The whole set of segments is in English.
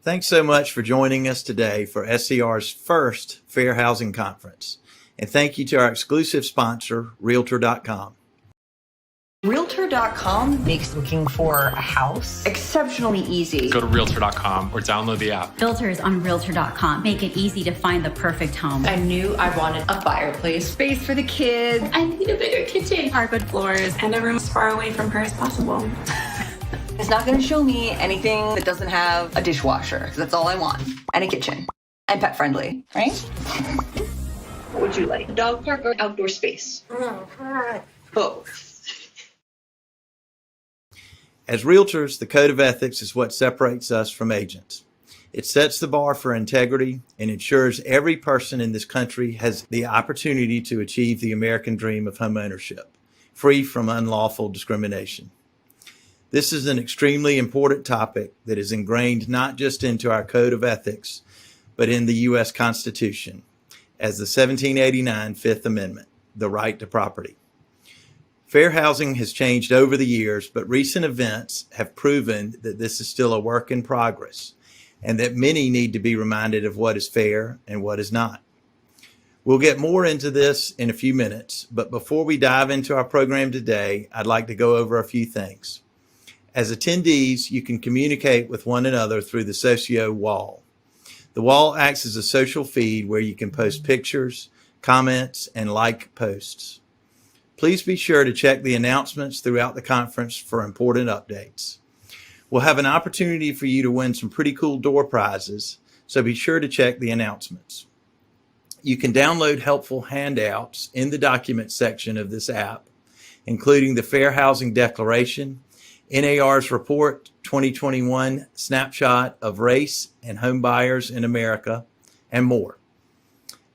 Thanks so much for joining us today for SCR's first Fair Housing Conference. And thank you to our exclusive sponsor, Realtor.com. Realtor.com makes looking for a house exceptionally easy. Go to Realtor.com or download the app. Filters on Realtor.com make it easy to find the perfect home. I knew I wanted a fireplace, Space for the kids. I need a bigger kitchen, hardwood floors, and a room as far away from her as possible. It's not going to show me anything that doesn't have a dishwasher. That's all I want. And a kitchen. And pet friendly, right? What would you like? Dog park or outdoor space? Both. As realtors, the code of ethics is what separates us from agents. It sets the bar for integrity and ensures every person in this country has the opportunity to achieve the American dream of homeownership, free from unlawful discrimination. This is an extremely important topic that is ingrained not just into our code of ethics, but in the U.S. Constitution as the 1789 Fifth Amendment, the right to property. Fair housing has changed over the years, but recent events have proven that this is still a work in progress and that many need to be reminded of what is fair and what is not. We'll get more into this in a few minutes, but before we dive into our program today, I'd like to go over a few things. As attendees, you can communicate with one another through the Socio Wall. The wall acts as a social feed where you can post pictures, comments, and like posts. Please be sure to check the announcements throughout the conference for important updates. We'll have an opportunity for you to win some pretty cool door prizes, so be sure to check the announcements. You can download helpful handouts in the documents section of this app, including the Fair Housing Declaration, NAR's Report 2021 Snapshot of Race and Home Buyers in America, and more.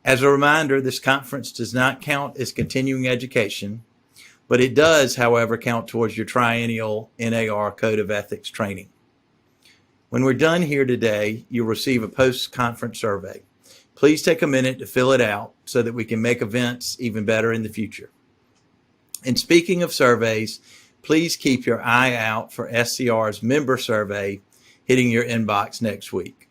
As a reminder, this conference does not count as continuing education, but it does, however, count towards your triennial NAR Code of Ethics training. When we're done here today, you'll receive a post-conference survey. Please take a minute to fill it out so that we can make events even better in the future. And speaking of surveys, please keep your eye out for SCR's member survey hitting your inbox next week.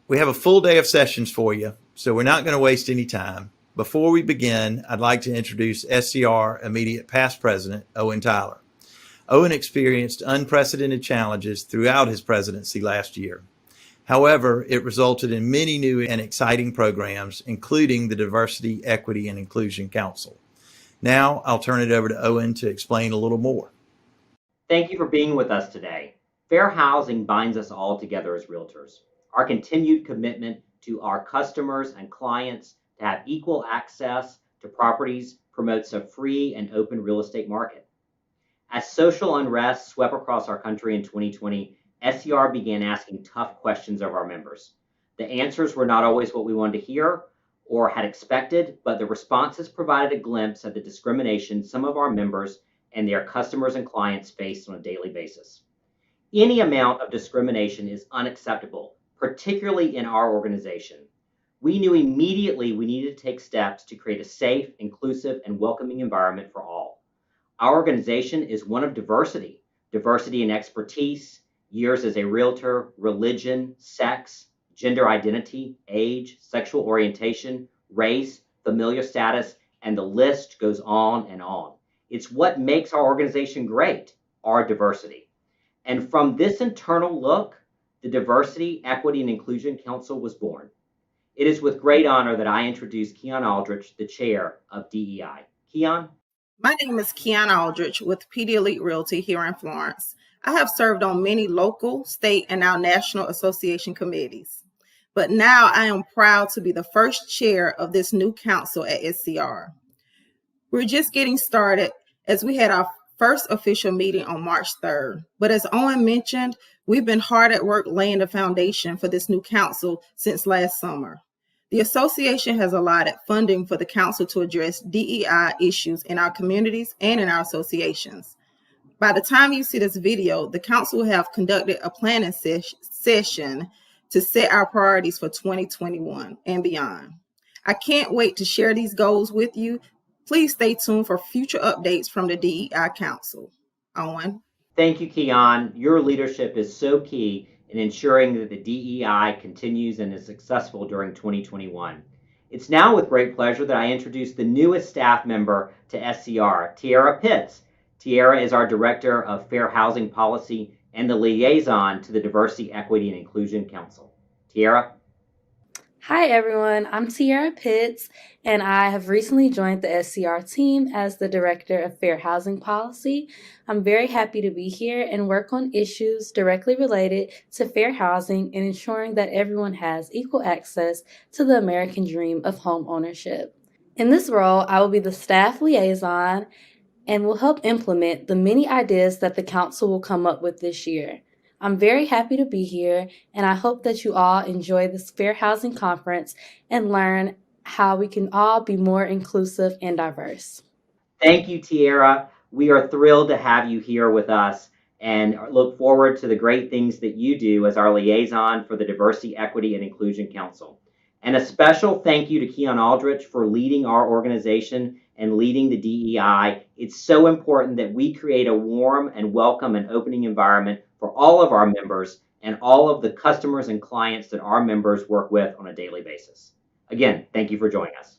We have a full day of sessions for you, so we're not going to waste any time. Before we begin, I'd like to introduce SCR immediate past president, Owen Tyler. Owen experienced unprecedented challenges throughout his presidency last year. However, it resulted in many new and exciting programs, including the Diversity, Equity, and Inclusion Council. Now, I'll turn it over to Owen to explain a little more. Thank you for being with us today. Fair housing binds us all together as realtors. Our continued commitment to our customers and clients to have equal access to properties promotes a free and open real estate market. As social unrest swept across our country in 2020, SCR began asking tough questions of our members. The answers were not always what we wanted to hear or had expected, but the responses provided a glimpse at the discrimination some of our members and their customers and clients face on a daily basis. Any amount of discrimination is unacceptable, particularly in our organization. We knew immediately we needed to take steps to create a safe, inclusive, and welcoming environment for all. Our organization is one of diversity in expertise, years as a realtor, religion, sex, gender identity, age, sexual orientation, race, familial status, and the list goes on and on. It's what makes our organization great, our diversity. And from this internal look, the Diversity, Equity, and Inclusion Council was born. It is with great honor that I introduce KEON Aldrich, the chair of DEI. KEON? My name is KEON Aldrich with PD Elite Realty here in Florence. I have served on many local, state, and now national association committees. But now I am proud to be the first chair of this new council at SCR. We're just getting started as we had our first official meeting on March 3rd. But as Owen mentioned, we've been hard at work laying the foundation for this new council since last summer. The association has allotted funding for the council to address DEI issues in our communities and in our associations. By the time you see this video, the council will have conducted a planning session to set our priorities for 2021 and beyond. I can't wait to share these goals with you. Please stay tuned for future updates from the DEI Council. Owen. Thank you, KEON. Your leadership is so key in ensuring that the DEI continues and is successful during 2021. It's now with great pleasure that I introduce the newest staff member to SCR, TIARA Pitts. TIARA is our Director of Fair Housing Policy and the Liaison to the Diversity, Equity, and Inclusion Council. TIARA? Hi everyone, I'm TIARA Pitts, and I have recently joined the SCR team as the Director of Fair Housing Policy. I'm very happy to be here and work on issues directly related to fair housing and ensuring that everyone has equal access to the American dream of home ownership. In this role, I will be the staff liaison and will help implement the many ideas that the Council will come up with this year. I'm very happy to be here, and I hope that you all enjoy this Fair Housing Conference and learn how we can all be more inclusive and diverse. Thank you, TIARA. We are thrilled to have you here with us and look forward to the great things that you do as our liaison for the Diversity, Equity, and Inclusion Council. And a special thank you to KEON ALDRICH for leading our organization and leading the DEI. It's so important that we create a warm and welcome and opening environment for all of our members and all of the customers and clients that our members work with on a daily basis. Again, thank you for joining us.